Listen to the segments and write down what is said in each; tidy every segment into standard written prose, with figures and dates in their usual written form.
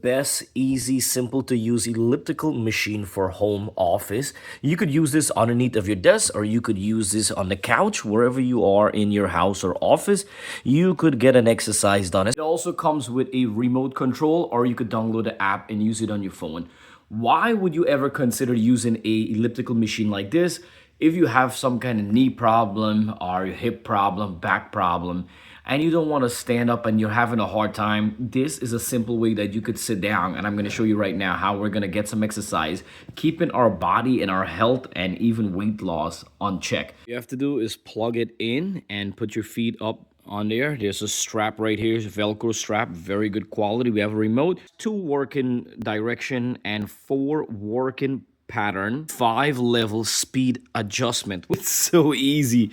best, easy, simple to use elliptical machine for home office. You could use this underneath of your desk, or you could use this on the couch wherever you are in your house or office. You could get an exercise done. It also comes with a remote control, or you could download the app and use it on your phone. Why would you ever consider using a elliptical machine like this? If you have some kind of knee problem or hip problem, back problem, and you don't want to stand up and you're having a hard time, this is a simple way that you could sit down. And I'm going to show you right now how we're going to get some exercise, keeping our body and our health and even weight loss on check. What you have to do is plug it in and put your feet up on there. There's a strap right here, it's a Velcro strap, very good quality. We have a remote, 2 working direction and 4 working pattern, 5 level speed adjustment. It's so easy.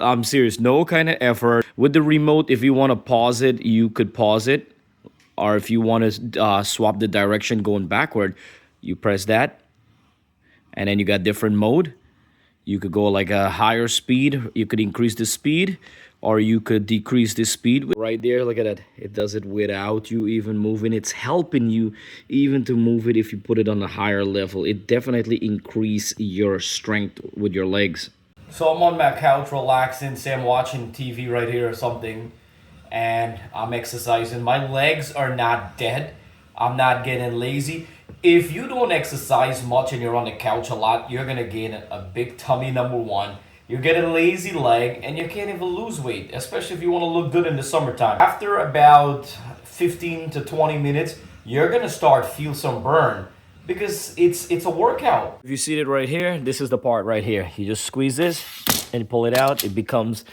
I'm serious, no kind of effort. With the remote, if you want to pause it, you could pause it. Or if you want to swap the direction going backward, you press that. And then you got different mode. You could go like a higher speed. You could increase the speed, or you could decrease the speed. Right there, look at that. It does it without you even moving. It's helping you even to move it if you put it on a higher level. It definitely increases your strength with your legs. So I'm on my couch relaxing, say I'm watching TV right here or something, and I'm exercising. My legs are not dead. I'm not getting lazy. If you don't exercise much and you're on the couch a lot, you're gonna gain a big tummy, number one. You're getting lazy leg, and you can't even lose weight, especially if you want to look good in the summertime. After about 15 to 20 minutes, you're gonna start feel some burn, because it's a workout. If you see it right here, this is the part right here. You just squeeze this and pull it out. It becomes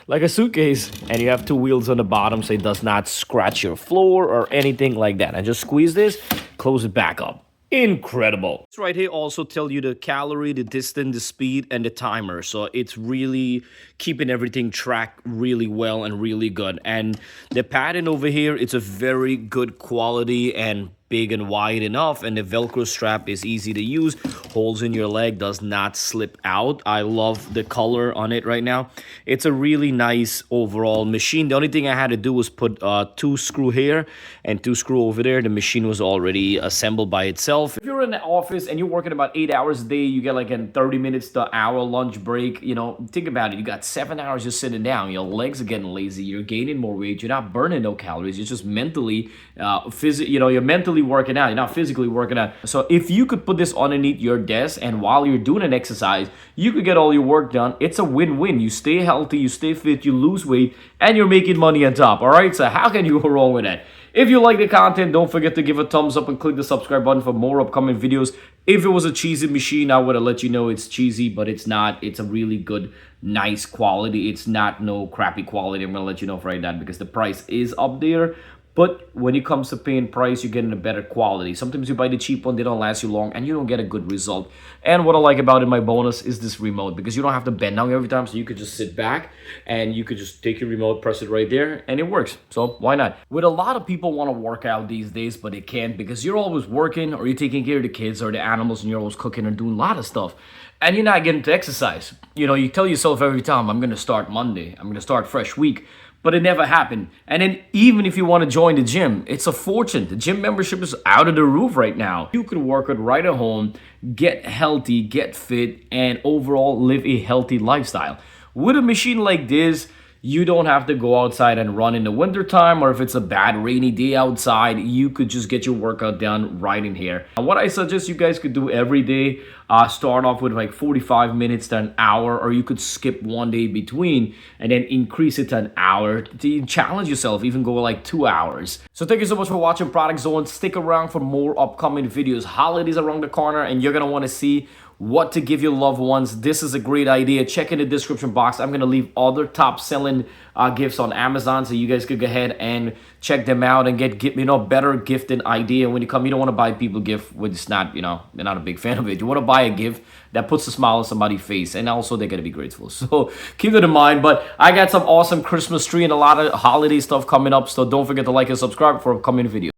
like a suitcase, and you have 2 wheels on the bottom so it does not scratch your floor or anything like that. And just squeeze this, close it back up. Incredible. This right here also tell you the calorie, the distance, the speed, and the timer. So it's really keeping everything tracked really well and really good. And the pattern over here, it's a very good quality and big and wide enough, and the Velcro strap is easy to use, holds in your leg, does not slip out. I love the color on it right now. It's a really nice overall machine. The only thing I had to do was put 2 screw here and 2 screw over there. The machine was already assembled by itself. If you're in the office and you're working about 8 hours a day, you get like in 30 minutes to hour lunch break. You know, think about it. You got 7 hours just sitting down. Your legs are getting lazy. You're gaining more weight. You're not burning no calories. You're just mentally, you're mentally working out. You're not physically working out. So if you could put this underneath your desk, and while you're doing an exercise, you could get all your work done. It's a win-win. You stay healthy, you stay fit, you lose weight, and you're making money on top. All right, so how can you go wrong with that? If you like the content, don't forget to give a thumbs up and click the subscribe button for more upcoming videos. If it was a cheesy machine, I would have let you know it's cheesy, but it's not. It's a really good, nice quality. It's not no crappy quality. I'm gonna let you know right now because the price is up there. But when it comes to paying price, you're getting a better quality. Sometimes you buy the cheap one, they don't last you long, and you don't get a good result. And what I like about it, my bonus, is this remote, because you don't have to bend down every time, so you could just sit back, and you could just take your remote, press it right there, and it works. So why not? With a lot of people want to work out these days, but they can't because you're always working, or you're taking care of the kids or the animals, and you're always cooking or doing a lot of stuff. And you're not getting to exercise. You know, you tell yourself every time, I'm going to start Monday, I'm going to start fresh week. But it never happened. And then even if you want to join the gym, it's a fortune. The gym membership is out of the roof right now. You could work it right at home, get healthy, get fit, and overall live a healthy lifestyle. With a machine like this, you don't have to go outside and run in the wintertime, or if it's a bad rainy day outside, you could just get your workout done right in here. And what I suggest you guys could do every day, start off with like 45 minutes to an hour, or you could skip one day between and then increase it to an hour to challenge yourself, even go like 2 hours. So thank you so much for watching Product Zone. Stick around for more upcoming videos. Holidays around the corner, and you're gonna want to see what to give your loved ones. This is a great idea. Check in the description box. I'm going to leave other top selling gifts on Amazon, so you guys could go ahead and check them out and get better gifting idea. When you come, you don't want to buy people a gift when it's not, they're not a big fan of it. You want to buy a gift that puts a smile on somebody's face, and also they're going to be grateful. So keep that in mind. But I got some awesome Christmas tree and a lot of holiday stuff coming up, so don't forget to like and subscribe for upcoming videos.